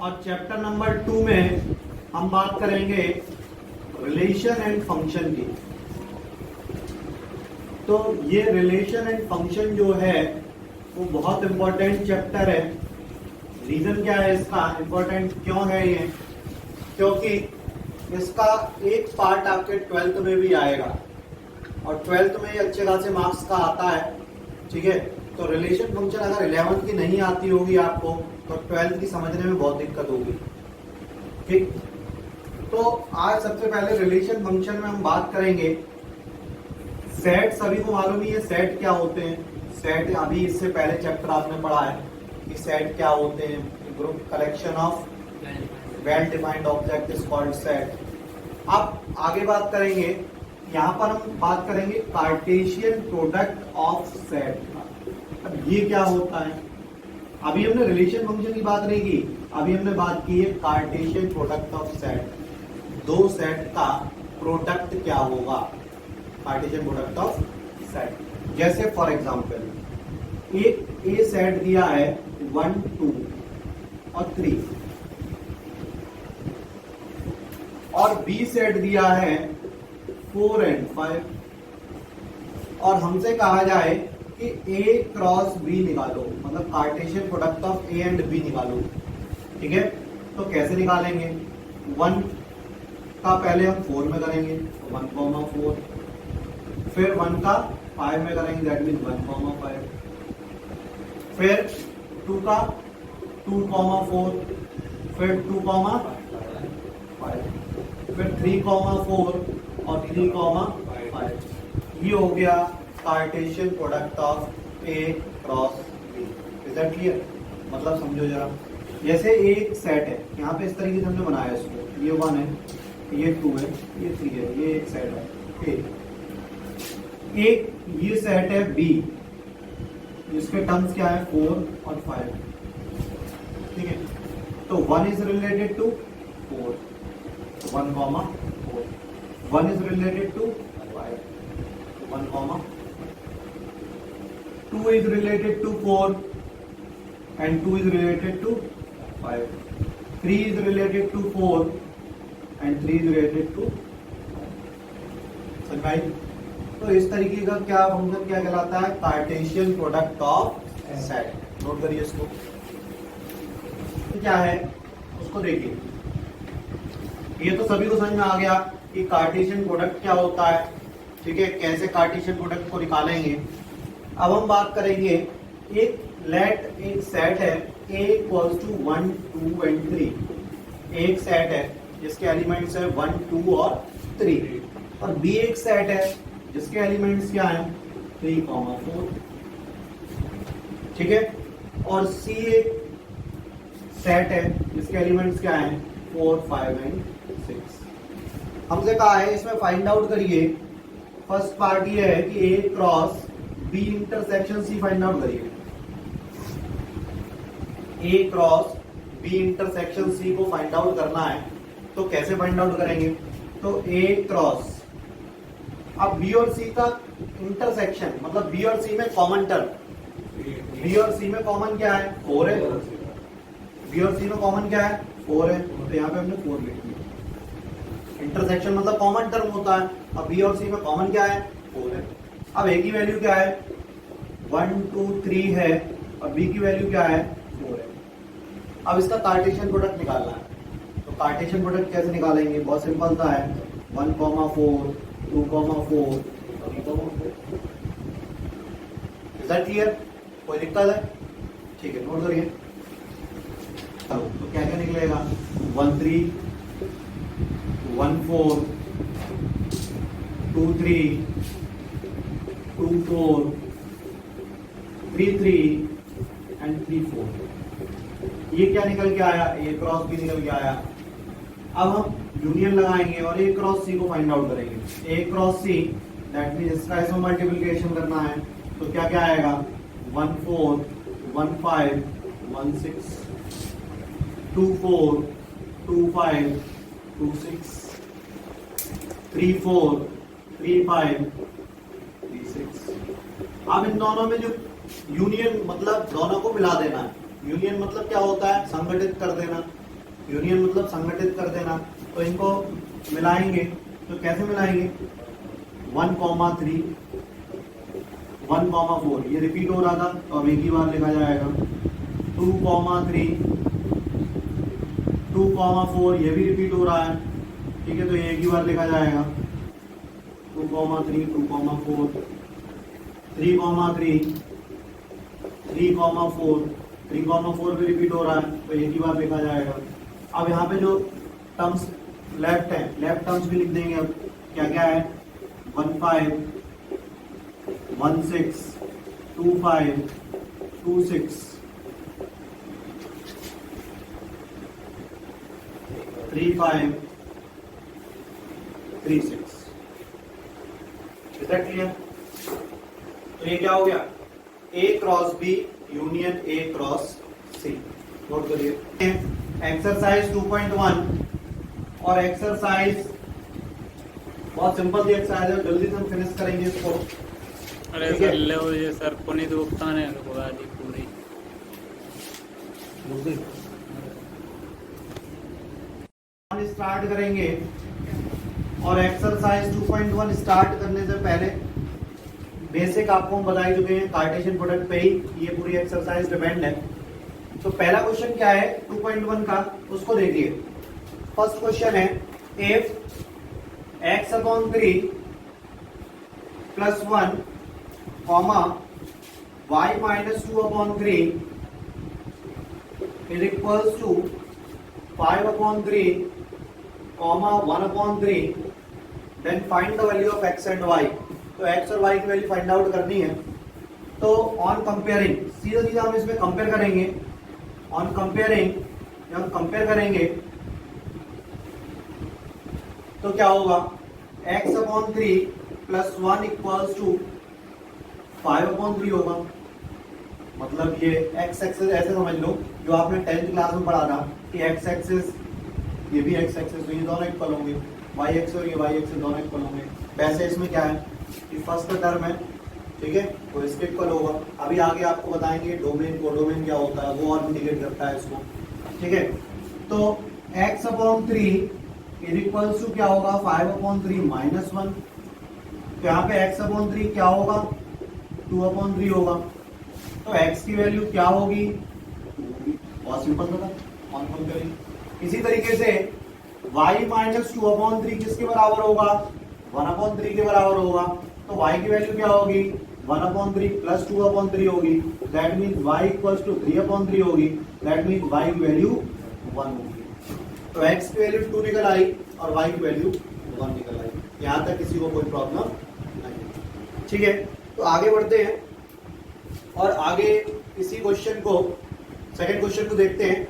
और chapter number 2 में हम बात करेंगे रिलेशन एंड फंक्शन की। तो ये रिलेशन एंड फंक्शन जो है वो बहुत इंपॉर्टेंट चैप्टर है। रीजन क्या है इसका, इंपॉर्टेंट क्यों है ये? क्योंकि इसका एक पार्ट आपके 12th में भी आएगा और 12th में अच्छे खासे मार्क्स का आता है। ठीक है, तो रिलेशन फंक्शन अगर 11th की नहीं आती होगी आपको तो 12th की समझने में बहुत दिक्कत होगी। ठीक, तो आज सबसे पहले रिलेशन फंक्शन में हम बात करेंगे सेट। सभी को मालूम ही है सेट क्या होते हैं। सेट अभी इससे पहले चैप्टर आपने पढ़ा है कि सेट क्या होते हैं। Group collection of well defined object is called set. अब आगे बात करेंगे, यहाँ पर हम बात करेंगे कार्टेशियन प्रोडक्ट ऑफ सेट। अब ये क्या होता है? अभी हमने रिलेशन फंक्शन की बात नहीं की, अभी हमने बात की है कार्टेशियन प्रोडक्ट ऑफ सेट। दो सेट का प्रोडक्ट क्या होगा, कार्टेशियन प्रोडक्ट ऑफ सेट। जैसे फॉर एग्जांपल एक ए सेट दिया है 1 2 और 3 और बी सेट दिया है 4 एंड 5 और हमसे कहा जाए कि ए क्रॉस बी निकालो, मतलब Cartesian product of A and B निकालो। ठीक है, तो कैसे निकालेंगे? 1 का पहले हम 4 में करेंगे 1,4, फिर 1 का 5 में करेंगे दैट मीन 1,5, फिर 2 का 2,4, फिर 2,5, फिर 3,4 और 3,5। ये हो गया Cartesian product of A cross B. Is that clear? मतलब समझो जरा, जैसे एक सेट है, यहाँ पे इस तरीके से हमने बनाया इसको, ये 1 है, ये 2 है, ये 3 है, ये एक सेट है ए। एक ये सेट है बी, जिसके टर्म्स क्या है 4 और 5। ठीक है, तो 1 is related to 4, 1,4, 1 is related to 5, 1, 2 is related to 4 and 2 is related to 5, 3 is related to 4 and 3 is related to 5। समझ आई? तो इस तरीके का क्या फंक्शन क्या कहलाता है? Cartesian product of set. Note करिए इसको। क्या है उसको देखिए, ये तो सभी को समझ में आ गया कि कार्टेशियन प्रोडक्ट क्या होता है। ठीक है, कैसे कार्टेशियन प्रोडक्ट को निकालेंगे। अब हम बात करेंगे एक सेट है A इक्वल्स टू 1 2 एंड 3। एक सेट है जिसके एलिमेंट्स है 1 2 और 3 और B एक सेट है जिसके एलिमेंट्स क्या है 3, 4। ठीक है, और C एक सेट है जिसके एलिमेंट्स क्या है 4 5 एंड 6। हमसे कहा है इसमें फाइंड आउट करिए। फर्स्ट पार्ट ये है कि A cross B intersection C find out करिए। A cross B intersection C को फाइंड आउट करना है, तो कैसे फाइंड आउट करेंगे? तो ए क्रॉस, अब बी और सी का इंटरसेक्शन मतलब बी और सी में कॉमन टर्म, बी और सी में कॉमन क्या है 4 है, बी और सी में कॉमन क्या है 4 है, तो यहाँ पे हमने 4 लिख दिया। इंटरसेक्शन मतलब कॉमन टर्म होता है। अब बी और सी में कॉमन क्या है 4 है। अब ए की वैल्यू क्या है 1 2 3 है और बी की वैल्यू क्या है 4 है। अब इसका कार्टेशियन प्रोडक्ट निकालना है, तो कार्टेशियन प्रोडक्ट कैसे निकालेंगे? बहुत सिंपल सा है, 1,4 2,4 3,4। Is that clear? कोई दिक्कत है? ठीक है, नोट करिए। तो क्या क्या निकलेगा 1 3 1 4 2 3 2 4 3 3 एंड 3 4। ये क्या निकल के आया? ए क्रॉस बी निकल के आया। अब हम यूनियन लगाएंगे और ए क्रॉस सी को फाइंड आउट करेंगे। ए क्रॉस सी दैट मींस इसका इसमें मल्टीप्लिकेशन करना है, तो क्या क्या आएगा 1 4 1 5 1 6 2 4 2 5 2 6 3 4 3 5 3 6। अब इन दोनों में जो यूनियन मतलब दोनों को मिला देना है। यूनियन मतलब क्या होता है? संगठित कर देना। यूनियन मतलब संगठित कर देना। तो इनको मिलाएंगे, तो कैसे मिलाएंगे, 1,3 1,4 ये रिपीट हो रहा था तो अब एक ही बार लिखा जाएगा। 2,3 2,4 ये भी रिपीट हो रहा है, ठीक है, तो ये एक ही बार लिखा जाएगा। 2,3 2,4 3,3 3,4 3,4 भी रिपीट हो रहा है तो एक ही बार लिखा जाएगा। अब यहाँ पे जो टर्म्स लेफ्ट है, लेफ्ट टर्म्स भी लिख देंगे। अब क्या क्या है, 15 16 25 26 35 36। Is that clear? तो ये क्या हो गया, A cross B union A cross C। Note करिए, एक्सरसाइज 2.1 और एक्सरसाइज बहुत सिंपल सी एक्सरसाइज है, जल्दी से हम फिनिश करेंगे इसको। अरे सर ले ये सर पुनीत गुप्ता ने बुला दी पूरी। स्टार्ट करेंगे और एक्सरसाइज 2.1 स्टार्ट करने से पहले बेसिक आपको हम बता ही चुके हैं, कार्टेशियन प्रोडक्ट पे ही ये पूरी एक्सरसाइज डिपेंड है। तो पहला क्वेश्चन क्या है 2.1 का, उसको देखिए। फर्स्ट क्वेश्चन है, if x/3 + 1 comma y - 2/3 is equals to 5/3 comma 1/3 then find the value of x and y। तो x और y की वैल्यू फाइंड आउट करनी है। तो ऑन कंपेयरिंग, सीधा सीधा हम इसमें कंपेयर करेंगे। ऑन कंपेयरिंग जब हम कंपेयर करेंगे तो क्या होगा, x/3 + 1 इक्वल्स टू 5/3 होगा। मतलब ये x एक्सिस ऐसे समझ लो, जो आपने 10th क्लास में पढ़ा था कि x एक्सिस ये भी x एक्सिस, तो ये दोनों इक्वल होंगे, y एक्सिस और ये y एक्सिस दोनों इक्वल होंगे। वैसे इसमें क्या है कि फर्स्ट टर्म है, ठीक है, तो इसके इक्वल होगा। अभी आगे आपको बताएंगे डोमेन, कोडोमेन क्या होता है, वो और इंडिकेट करता है इसको, ठीक है। तो x/3 इज इक्वल्स टू क्या होगा, 5/3 - 1। तो यहाँ पे x/3 क्या होगा, 2/3 होगा। तो x की वैल्यू क्या होगी, बहुत सिंपल था, ऑन कंपेयरिंग। इसी तरीके से y - 2/3 किसके बराबर होगा, 1/3 के बराबर होगा। तो y की वैल्यू क्या होगी, 1/3 + 2/3 होगी। दैट मीन्स y = 3/3 होगी। दैट मीन्स y की वैल्यू 1 होगी। तो x की वैल्यू 2 निकल आई और y की वैल्यू 1 निकल आई। यहां तक किसी को कोई प्रॉब्लम नहीं, ठीक है। तो आगे बढ़ते हैं और आगे इसी क्वेश्चन को, सेकंड क्वेश्चन को देखते हैं।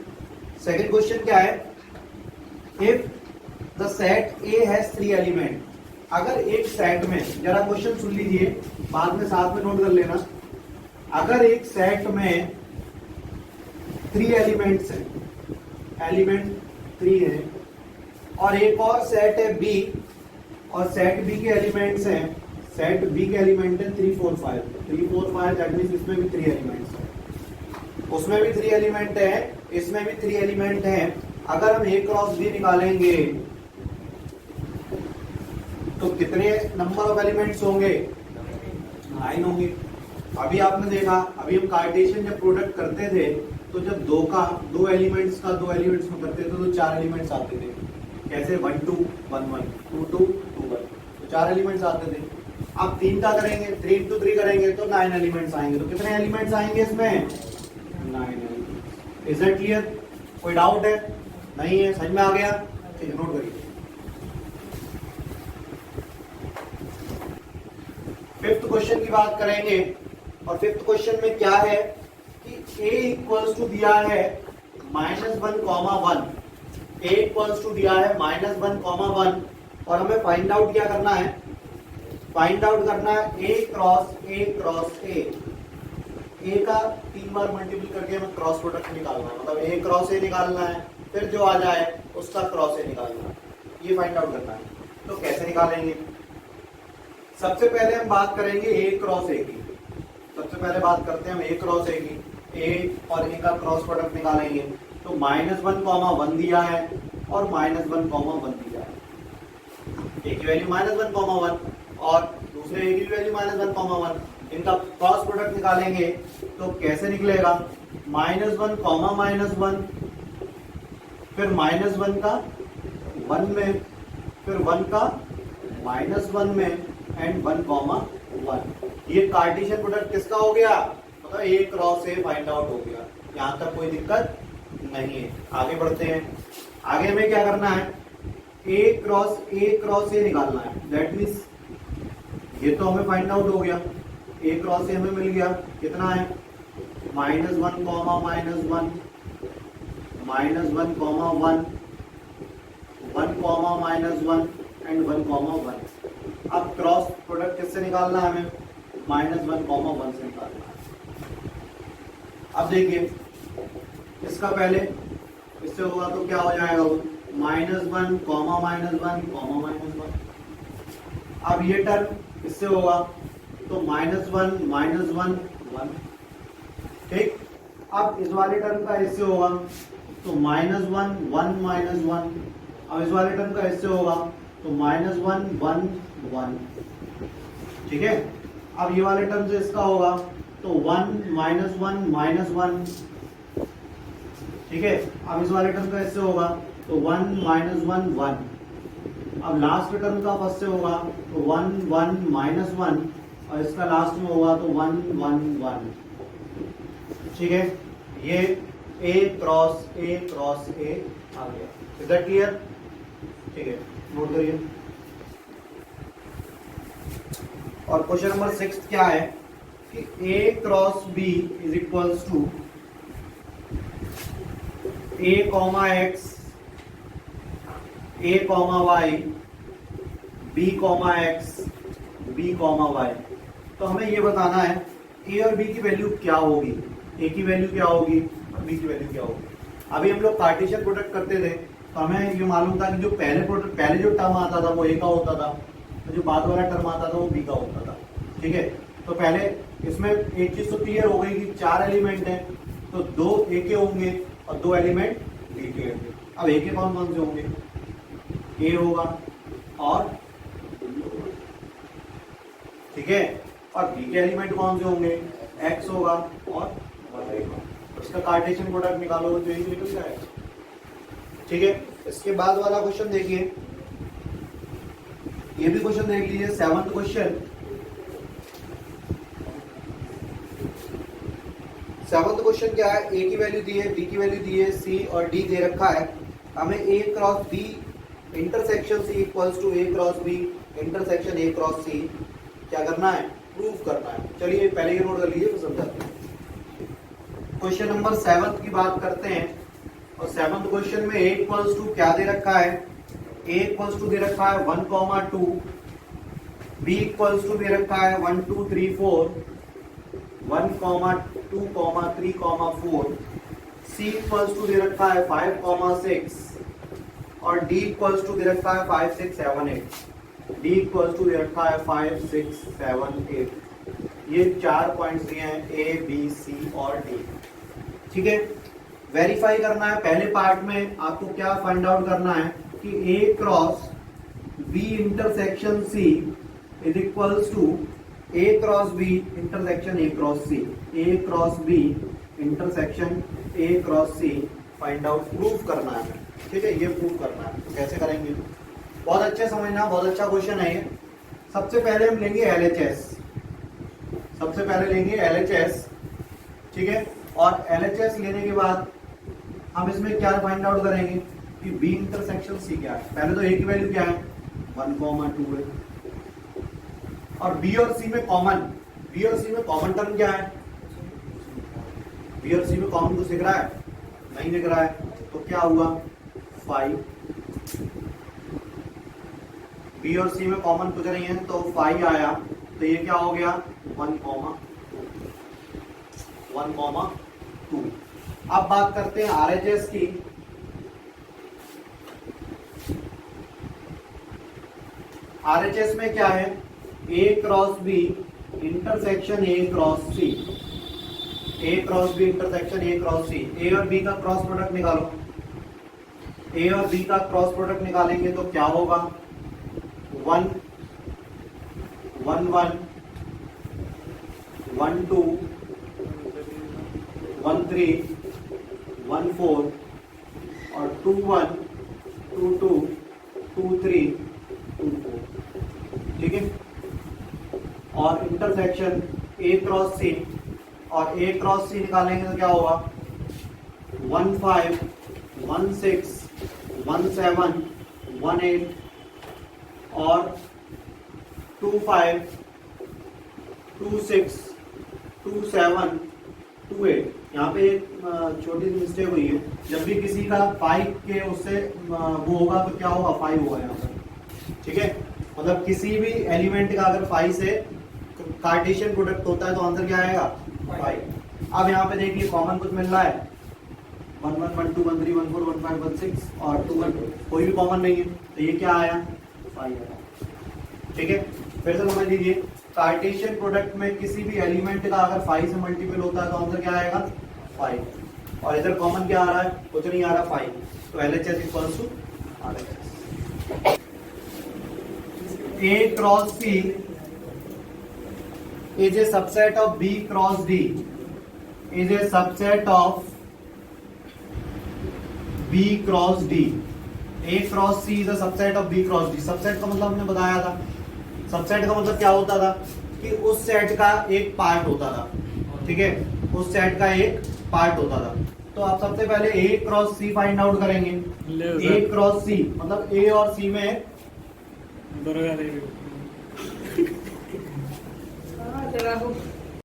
सेकंड क्वेश्चन क्या है, if the set A has 3 element. अगर एक सेट में, जरा क्वेश्चन सुन लीजिए, बाद में साथ में नोट कर लेना। अगर एक सेट में 3 एलिमेंट्स हैं, एलिमेंट 3 है, और एक और सेट है B, और सेट B के एलिमेंट्स हैं, सेट B के एलिमेंट है 3 4 5 3 4 5, दैट मींस इसमें भी 3 एलिमेंट्स हैं, उसमें भी 3 एलिमेंट है, इसमें भी 3 एलिमेंट हैं। अगर हम A क्रॉस B निकालेंगे तो कितने नंबर ऑफ एलिमेंट्स होंगे, 9 होंगे। अभी आपने देखा, अभी हम कार्टेशियन जब प्रोडक्ट करते थे तो जब दो एलिमेंट्स में करते थे तो 4 एलिमेंट्स आते थे। कैसे, 1 2 1 1 2 2 2 1, तो 4 एलिमेंट्स आते थे। अब 3 का करेंगे, 3 × 3 करेंगे तो 9 एलिमेंट्स आएंगे। तो कितने एलिमेंट्स आएंगे इसमें, 9 एलिमेंट्स। Is that clear? कोई डाउट है? नहीं है, समझ में आ गया? ठीक है, नोट करिए। फिफ्थ क्वेश्चन की बात करेंगे और फिफ्थ क्वेश्चन में क्या है कि a इक्वल्स टू दिया है -1, -1, a इक्वल्स टू दिया है -1, -1 और हमें फाइंड आउट क्या करना है, फाइंड आउट करना है a क्रॉस a। a का 3 बार मल्टीपल करके हमें क्रॉस प्रोडक्ट निकालना है, मतलब a क्रॉस a निकालना है, फिर जो आ जाए उसका क्रॉस a निकालना है, ये फाइंड आउट करना है। तो कैसे निकालेंगे, सबसे पहले हम बात करेंगे A क्रॉस A की। सबसे पहले बात करते हैं हम A क्रॉस A की। A और A का क्रॉस प्रोडक्ट निकालेंगे। तो -1,1 दिया है और -1,1 दिया है। ए की वैल्यू -1,1 और दूसरे ए की वैल्यू -1,1, इनका क्रॉस प्रोडक्ट निकालेंगे तो कैसे निकलेगा? -1, -1, फिर -1 का 1 में, फिर 1 का -1 में एंड 1,1। ये कार्टेशियन प्रोडक्ट किसका हो गया? मतलब ए क्रॉस ए फाइंड आउट हो गया। यहाँ तक कोई दिक्कत नहीं है। आगे बढ़ते हैं। आगे हमें क्या करना है? ए क्रॉस ए निकालना है। दैट मीन्स ये तो हमें फाइंड आउट हो गया, ए क्रॉस ए हमें मिल गया। कितना है? -1, -1, -1,1, 1, एंड 1,1। अब क्रॉस प्रोडक्ट किससे निकालना है हमें? -1,1 से निकालना है। अब देखिए इसका पहले इससे होगा तो क्या हो जाएगा? -1, -1। अब ये टर्म इससे होगा तो -1, -1, 1। ठीक। अब इस वाले टर्म का इससे होगा तो -1, 1, -1। अब इस वाले टर्म का इससे होगा तो -1, 1, 1। ठीक है। अब ये वाले टर्म से इसका होगा तो 1, -1, -1। ठीक है। अब इस वाले टर्म का इससे होगा तो 1, -1, 1। अब लास्ट टर्म का फर्स्ट से होगा तो 1, 1, -1 और इसका लास्ट में होगा तो 1, 1, 1। ठीक है। ये ए क्रॉस ए आ गया। Is that clear? ठीक है, नोट करिए। और क्वेश्चन नंबर 6 क्या है कि A cross B is equals to A, X, A, Y, B, X, B, Y। तो हमें ये बताना है A और B की वैल्यू क्या होगी, A की वैल्यू क्या होगी और B की वैल्यू क्या होगी। अभी हम लोग कार्टेशियन प्रोडक्ट करते थे तो हमें ये मालूम था कि जो पहले जो टर्म आता था वो A का होता था, तो जो बाद वाला टर्म आता था वो B का होता था। ठीक है। तो पहले इसमें एक चीज तो क्लियर हो गई कि 4 एलिमेंट हैं तो 2 A के होंगे और 2 एलिमेंट बी के होंगे। अब ए के कौन कौन से होंगे? ए होगा और ठीक है, और बी के एलिमेंट कौन से होंगे? एक्स होगा और वाई होगा। इसका कार्टेशियन प्रोडक्ट निकालोगे तो यही निकल जाएगा। ठीक है। इसके बाद वाला क्वेश्चन देखिए, ये भी क्वेश्चन देख लीजिए। 7th question. 7th क्वेश्चन क्या है? ए की वैल्यू दी है, बी की वैल्यू दी है, सी और डी दे रखा है। हमें A cross B intersection C equals to A cross B intersection A cross C क्या करना है? प्रूव करना है। चलिए पहले ये नोट कर लीजिए, फिर समझाते हैं। क्वेश्चन नंबर 7 की बात करते हैं और 7th क्वेश्चन में ए इक्वल्स टू क्या दे रखा है? ए इक्वल्स टू दे रखा है 1, 2, बी इक्वल्स टू दे रखा है 1, 2, 3, 4, 1, 2, 3, 4, सी इक्वल्स टू दे रखा है 5, 6 और डी इक्वल्स टू दे रखा है 5, 6, 7, 8। डी इक्वल्स टू दे रखा है 5, 6, 7, 8। ये 4 पॉइंट्स दिए हैं ए, बी, सी और डी। ठीक है। वेरीफाई करना है। पहले पार्ट में आपको क्या फाइंड आउट करना है कि A cross B intersection C is equals to A cross B intersection A cross C. A cross B intersection A cross C find out, prove करना है। ठीक है, ये प्रूव करना है। कैसे करेंगे? बहुत अच्छे समझना, बहुत अच्छा क्वेश्चन है ये। सबसे पहले हम लेंगे LHS। सबसे पहले लेंगे LHS। ठीक है। और LHS लेने के बाद हम इसमें क्या फाइंड आउट करेंगे कि बी इंटरसेक्शन सी क्या है। पहले तो ए की वैल्यू क्या है? 1, 2 है। और बी और सी में कॉमन टर्म क्या है? बी और सी में कॉमन कुछ दिख रहा है? नहीं दिख रहा है। तो क्या हुआ? 5। बी और सी में कॉमन कुछ नहीं है तो 5 आया। तो ये क्या हो गया? 1, 2। अब बात करते हैं RHS की। RHS में क्या है? A cross B intersection A cross C। A cross B intersection A cross C, A और बी का क्रॉस प्रोडक्ट निकालो। ए और बी का क्रॉस प्रोडक्ट निकालेंगे तो क्या होगा, 1 1 1 1 2 1 3 1 4 और 2 1 2 2 2 3 2 4, ठीक है। और इंटरसेक्शन ए क्रॉस सी, और ए क्रॉस सी निकालेंगे तो क्या होगा, 1 5 1 6 1 7 1 8 और 2 5 2 6 2 7 2 8। यहाँ पे एक छोटी सी मिस्टेक हुई है, जब भी किसी का 5 के उससे वो होगा तो क्या होगा, 5 होगा यहाँ पर, ठीक है। मतलब किसी भी एलिमेंट का अगर 5 से कार्टेशियन प्रोडक्ट होता है तो आंसर क्या आएगा, 5। अब यहाँ पे देखिए कॉमन कुछ मिल रहा है, 1 1 1 2 1 3 1 4 1 5 1 6 और 2 1, कोई भी कॉमन नहीं है तो ये क्या आया, 5 आया, ठीक है। फिर से समझ लीजिए, कार्टेशियन प्रोडक्ट में किसी भी एलिमेंट का अगर 5 से मल्टीपल होता है तो आंसर क्या आएगा, 5। और इधर कॉमन क्या आ रहा है, कुछ नहीं आ रहा, 5। तो LHS equals to RHS। A cross C is a subset of B cross D, is a subset of B cross D. A cross C is a subset of B cross D. Subset का मतलब हमने बताया था, subset का मतलब क्या होता था कि उस सेट का एक पार्ट होता था, ठीक है, उस सेट का एक पार्ट होता था। तो आप सबसे पहले A cross C find out करेंगे। A क्रॉस C मतलब A और C में दुर्गा देवी हाँ, जरा वो